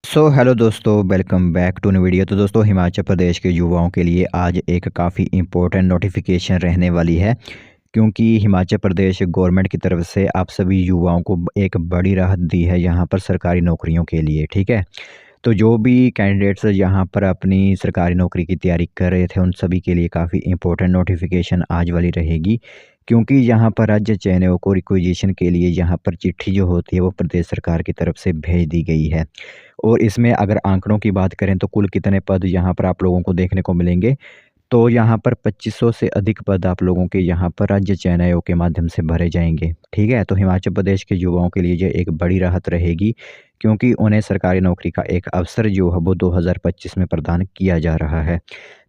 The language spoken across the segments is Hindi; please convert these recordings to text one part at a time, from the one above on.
हेलो दोस्तों, welcome back to new video. तो दोस्तों, हिमाचल प्रदेश के युवाओं के लिए आज एक काफ़ी इम्पोर्टेंट नोटिफिकेशन रहने वाली है, क्योंकि हिमाचल प्रदेश गवर्नमेंट की तरफ से आप सभी युवाओं को एक बड़ी राहत दी है यहाँ पर सरकारी नौकरियों के लिए। ठीक है, तो जो भी कैंडिडेट्स यहाँ पर अपनी सरकारी नौकरी की तैयारी कर रहे थे, उन सभी के लिए काफ़ी इम्पोर्टेंट नोटिफिकेशन आज वाली रहेगी, क्योंकि यहाँ पर राज्य चयन आयोग को रिक्वेजिशन के लिए यहाँ पर चिट्ठी जो होती है वो प्रदेश सरकार की तरफ से भेज दी गई है। और इसमें अगर आंकड़ों की बात करें तो कुल कितने पद यहाँ पर आप लोगों को देखने को मिलेंगे, तो यहाँ पर 2500 से अधिक पद आप लोगों के यहाँ पर राज्य चयन आयोग के माध्यम से भरे जाएंगे। ठीक है, तो हिमाचल प्रदेश के युवाओं के लिए ये एक बड़ी राहत रहेगी, क्योंकि उन्हें सरकारी नौकरी का एक अवसर जो है वो 2025 में प्रदान किया जा रहा है।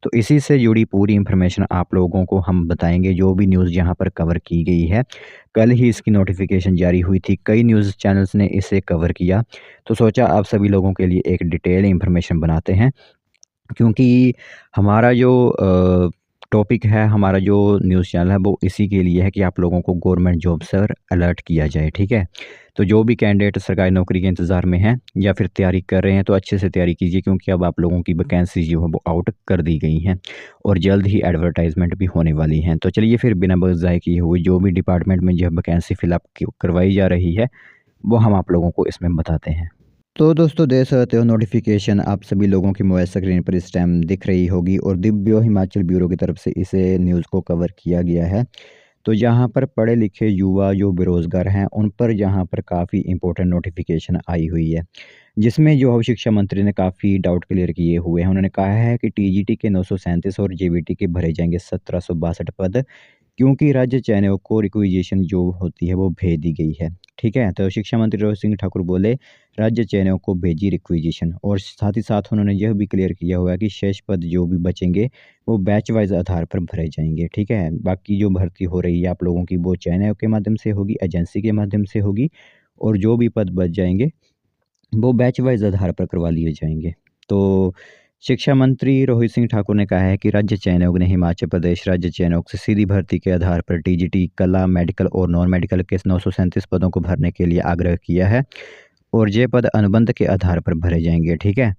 तो इसी से जुड़ी पूरी इन्फॉर्मेशन आप लोगों को हम बताएंगे, जो भी न्यूज़ यहाँ पर कवर की गई है। कल ही इसकी नोटिफिकेशन जारी हुई थी, कई न्यूज़ चैनल्स ने इसे कवर किया, तो सोचा आप सभी लोगों के लिए एक डिटेल इन्फॉर्मेशन बनाते हैं, क्योंकि हमारा जो टॉपिक है, हमारा जो न्यूज़ चैनल है वो इसी के लिए है कि आप लोगों को गवर्नमेंट जॉब से अलर्ट किया जाए। ठीक है, तो जो भी कैंडिडेट सरकारी नौकरी के इंतज़ार में हैं या फिर तैयारी कर रहे हैं, तो अच्छे से तैयारी कीजिए, क्योंकि अब आप लोगों की वैकेंसी जो है वो आउट कर दी गई हैं और जल्द ही एडवर्टाइजमेंट भी होने वाली हैं। तो चलिए फिर बिना वक्त ज़ाय किए हुए जो भी डिपार्टमेंट में जो वैकेंसी फिलअप करवाई जा रही है वो हम आप लोगों को इसमें बताते हैं। तो दोस्तों, देख सकते हो नोटिफिकेशन आप सभी लोगों की मोबाइल स्क्रीन पर इस टाइम दिख रही होगी, और दिव्य हिमाचल ब्यूरो की तरफ से इसे न्यूज़ को कवर किया गया है। तो यहाँ पर पढ़े लिखे युवा जो बेरोज़गार हैं, उन पर यहाँ पर काफ़ी इंपॉर्टेंट नोटिफिकेशन आई हुई है, जिसमें जो है शिक्षा मंत्री ने काफ़ी डाउट क्लियर किए हुए हैं। उन्होंने कहा है कि टीजीटी के 937 और जेबीटी के भरे जाएंगे 1762 पद, क्योंकि राज्य चयन आयोग को रिक्वेजिशन जो होती है वो भेज दी गई है। ठीक है, तो शिक्षा मंत्री रोहित सिंह ठाकुर बोले राज्य चयन आयोग को भेजी रिक्वेजिशन, और साथ ही साथ उन्होंने यह भी क्लियर किया हुआ है कि शेष पद जो भी बचेंगे वो बैच वाइज आधार पर भरे जाएंगे। ठीक है, बाकी जो भर्ती हो रही है आप लोगों की वो चयन आयोग के माध्यम से होगी, एजेंसी के माध्यम से होगी, और जो भी पद बच जाएंगे वो बैच वाइज आधार पर करवा लिए जाएंगे। तो शिक्षा मंत्री रोहित सिंह ठाकुर ने कहा है कि राज्य चयन आयोग ने हिमाचल प्रदेश राज्य चयन आयोग से सीधी भर्ती के आधार पर टीजीटी, कला, मेडिकल और नॉन मेडिकल के 937 पदों को भरने के लिए आग्रह किया है, और ये पद अनुबंध के आधार पर भरे जाएंगे। ठीक है,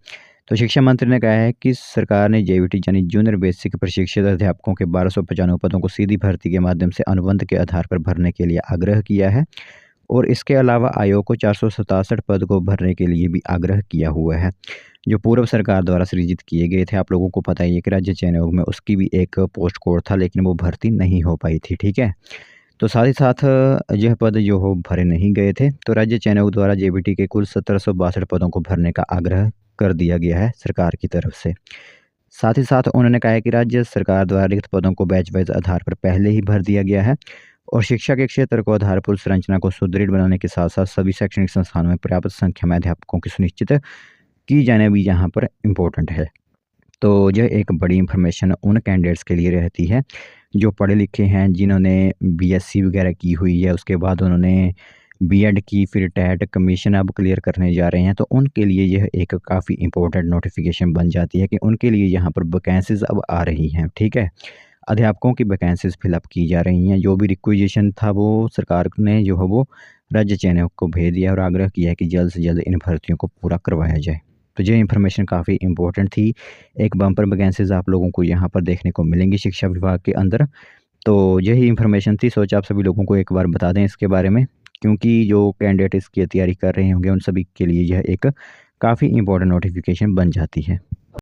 तो शिक्षा मंत्री ने कहा है कि सरकार ने जेवीटी यानी जूनियर बेसिक प्रशिक्षित अध्यापकों के 1295 पदों को सीधी भर्ती के माध्यम से अनुबंध के आधार पर भरने के लिए आग्रह किया है, और इसके अलावा आयोग को 467 पद को भरने के लिए भी आग्रह किया हुआ है, जो पूर्व सरकार द्वारा सृजित किए गए थे। आप लोगों को पता ही है कि राज्य चयन आयोग में उसकी भी एक पोस्ट कोड था, लेकिन वो भर्ती नहीं हो पाई थी। ठीक है, तो साथ ही साथ यह पद जो हो भरे नहीं गए थे, तो राज्य चयन आयोग द्वारा जेबीटी के कुल 1762 पदों को भरने का आग्रह कर दिया गया है सरकार की तरफ से। साथ ही साथ उन्होंने कहा है कि राज्य सरकार द्वारा रिक्त पदों को बैच वाइज आधार पर पहले ही भर दिया गया है, और शिक्षा के क्षेत्र को आधारभूत संरचना को सुदृढ़ बनाने के साथ साथ सभी शैक्षणिक संस्थानों में पर्याप्त संख्या में अध्यापकों की सुनिश्चित की जाने भी यहाँ पर इम्पोर्टेंट है। तो यह एक बड़ी इंफॉर्मेशन उन कैंडिडेट्स के लिए रहती है जो पढ़े लिखे हैं, जिन्होंने बीएससी वगैरह की हुई है, उसके बाद उन्होंने बीएड की, फिर टेट कमीशन अब क्लियर करने जा रहे हैं, तो उनके लिए यह एक काफ़ी इंपॉर्टेंट नोटिफिकेशन बन जाती है कि उनके लिए यहाँ पर वैकेंसीज अब आ रही हैं। ठीक है, अध्यापकों की वैकेंसीज फिलअप की जा रही हैं। जो भी रिक्वेजिशन था वो सरकार ने जो है वो राज्य चयन आयोग को भेज दिया और आग्रह किया है कि जल्द से जल्द इन भर्तियों को पूरा करवाया जाए। तो ये इन्फॉर्मेशन काफ़ी इंपॉर्टेंट थी। एक बम्पर वैकेंसीज आप लोगों को यहाँ पर देखने को मिलेंगी शिक्षा विभाग के अंदर। तो यही इन्फॉर्मेशन थी, सोचा आप सभी लोगों को एक बार बता दें इसके बारे में, क्योंकि जो कैंडिडेट इसकी तैयारी कर रहे होंगे उन सभी के लिए यह एक काफ़ी इंपॉर्टेंट नोटिफिकेशन बन जाती है।